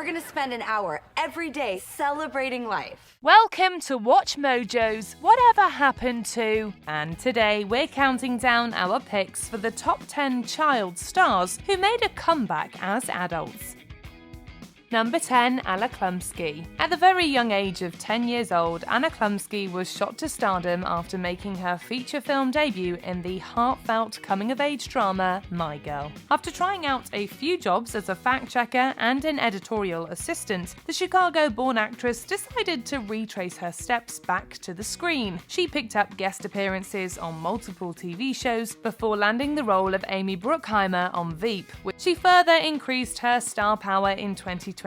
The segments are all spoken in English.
We're gonna spend an hour every day celebrating life. Welcome to Watch Mojo's Whatever Happened To, and today we're counting down our picks for the top 10 child stars who made a comeback as adults. Number 10, Anna Chlumsky. At the very young age of 10 years old, Anna Chlumsky was shot to stardom after making her feature film debut in the heartfelt coming-of-age drama My Girl. After trying out a few jobs as a fact-checker and an editorial assistant, the Chicago-born actress decided to retrace her steps back to the screen. She picked up guest appearances on multiple TV shows before landing the role of Amy Bruckheimer on Veep, which she further increased her star power in 2022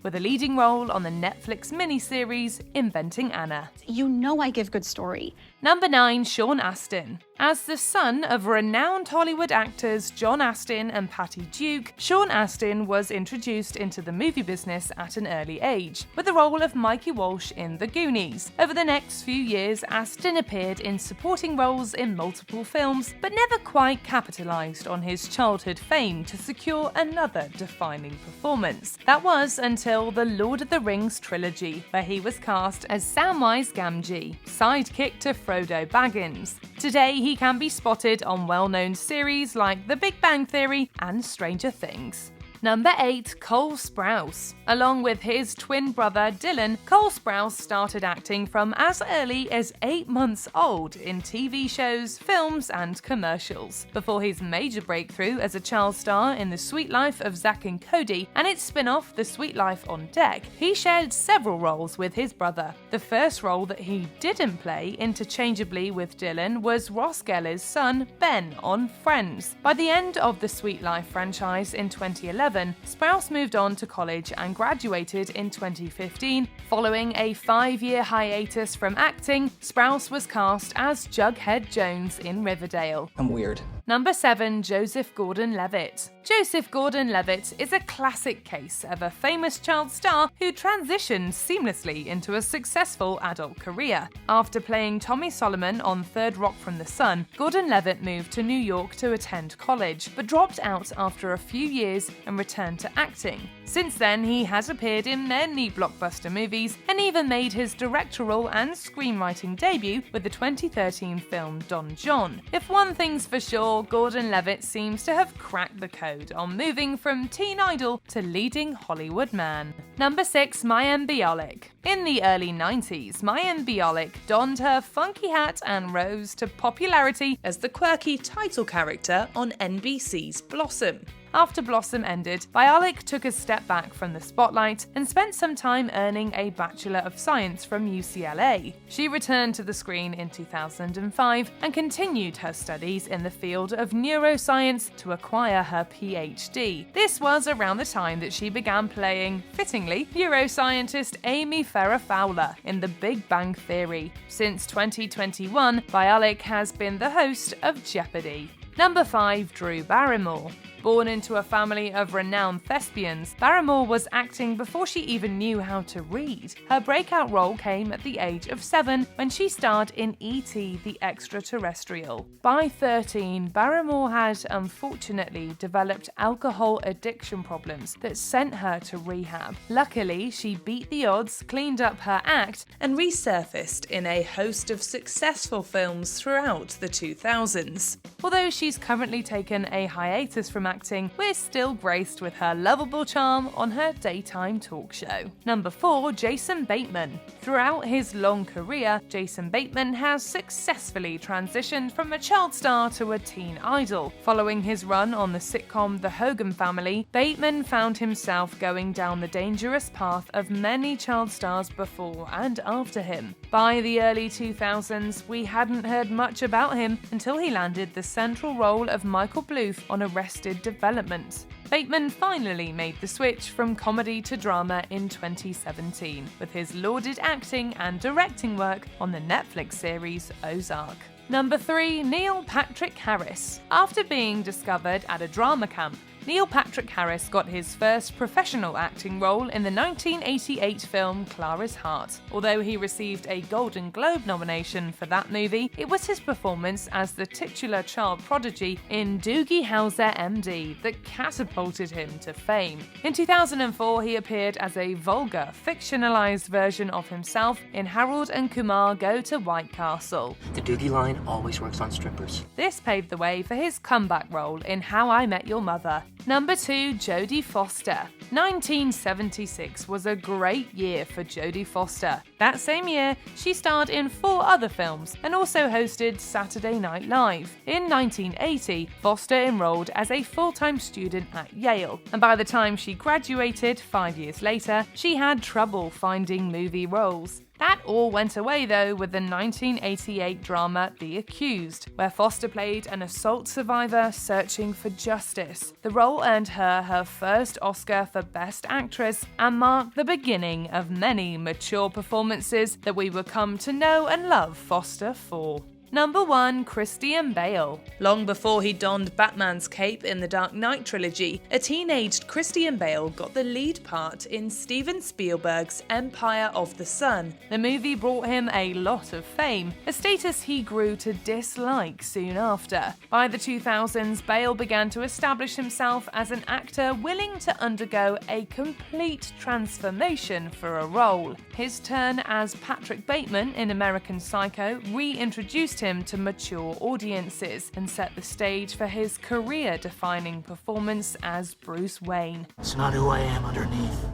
with a leading role on the Netflix miniseries Inventing Anna. You know I give good story. Number 9, Sean Astin. As the son of renowned Hollywood actors John Astin and Patty Duke, Sean Astin was introduced into the movie business at an early age, with the role of Mikey Walsh in The Goonies. Over the next few years, Astin appeared in supporting roles in multiple films, but never quite capitalized on his childhood fame to secure another defining performance. That was until the Lord of the Rings trilogy, where he was cast as Samwise Gamgee, sidekick to Frodo Baggins. Today, he can be spotted on well-known series like The Big Bang Theory and Stranger Things. Number 8, Cole Sprouse. Along with his twin brother Dylan, Cole Sprouse started acting from as early as 8 months old in TV shows, films, and commercials. Before his major breakthrough as a child star in The Sweet Life of Zack and Cody and its spin-off The Sweet Life on Deck, he shared several roles with his brother. The first role that he didn't play interchangeably with Dylan was Ross Geller's son, Ben, on Friends. By the end of the Sweet Life franchise in 2011, Sprouse moved on to college and graduated in 2015. Following a 5-year hiatus from acting, Sprouse was cast as Jughead Jones in Riverdale. I'm weird. Number 7, Joseph Gordon-Levitt. Joseph Gordon-Levitt is a classic case of a famous child star who transitioned seamlessly into a successful adult career. After playing Tommy Solomon on Third Rock from the Sun, Gordon-Levitt moved to New York to attend college, but dropped out after a few years and returned to acting. Since then, he has appeared in many blockbuster movies and even made his directorial and screenwriting debut with the 2013 film Don John. If one thing's for sure, Gordon-Levitt seems to have cracked the code on moving from teen idol to leading Hollywood man. Number 6, Mayim Bialik. In the early 90s, Mayim Bialik donned her funky hat and rose to popularity as the quirky title character on NBC's Blossom. After Blossom ended, Bialik took a step back from the spotlight and spent some time earning a Bachelor of Science from UCLA. She returned to the screen in 2005 and continued her studies in the field of neuroscience to acquire her PhD. This was around the time that she began playing, fittingly, neuroscientist Amy Farrah Fowler in The Big Bang Theory. Since 2021, Bialik has been the host of Jeopardy! Number 5, Drew Barrymore. Born into a family of renowned thespians, Barrymore was acting before she even knew how to read. Her breakout role came at the age of 7 when she starred in E.T. the Extraterrestrial. By 13, Barrymore had unfortunately developed alcohol addiction problems that sent her to rehab. Luckily, she beat the odds, cleaned up her act, and resurfaced in a host of successful films throughout the 2000s. Although she's currently taken a hiatus from acting, we're still graced with her lovable charm on her daytime talk show. Number 4, Jason Bateman. Throughout his long career, Jason Bateman has successfully transitioned from a child star to a teen idol. Following his run on the sitcom The Hogan Family, Bateman found himself going down the dangerous path of many child stars before and after him. By the early 2000s, we hadn't heard much about him until he landed the central role of Michael Bluth on Arrested Development. Bateman finally made the switch from comedy to drama in 2017, with his lauded acting and directing work on the Netflix series Ozark. Number 3, Neil Patrick Harris. After being discovered at a drama camp, Neil Patrick Harris got his first professional acting role in the 1988 film Clara's Heart. Although he received a Golden Globe nomination for that movie, it was his performance as the titular child prodigy in Doogie Howser MD that catapulted him to fame. In 2004, he appeared as a vulgar, fictionalized version of himself in Harold and Kumar Go to White Castle. The Doogie line always works on strippers. This paved the way for his comeback role in How I Met Your Mother. Number 2, Jodie Foster. 1976 was a great year for Jodie Foster. That same year, she starred in 4 other films and also hosted Saturday Night Live. In 1980, Foster enrolled as a full-time student at Yale, and by the time she graduated 5 years later, she had trouble finding movie roles. That all went away though with the 1988 drama The Accused, where Foster played an assault survivor searching for justice. The role earned her her first Oscar for Best Actress and marked the beginning of many mature performances that we would come to know and love Foster for. Number 1, Christian Bale. Long before he donned Batman's cape in the Dark Knight trilogy, a teenaged Christian Bale got the lead part in Steven Spielberg's Empire of the Sun. The movie brought him a lot of fame, a status he grew to dislike soon after. By the 2000s, Bale began to establish himself as an actor willing to undergo a complete transformation for a role. His turn as Patrick Bateman in American Psycho reintroduced him to mature audiences and set the stage for his career-defining performance as Bruce Wayne. It's not who I am underneath.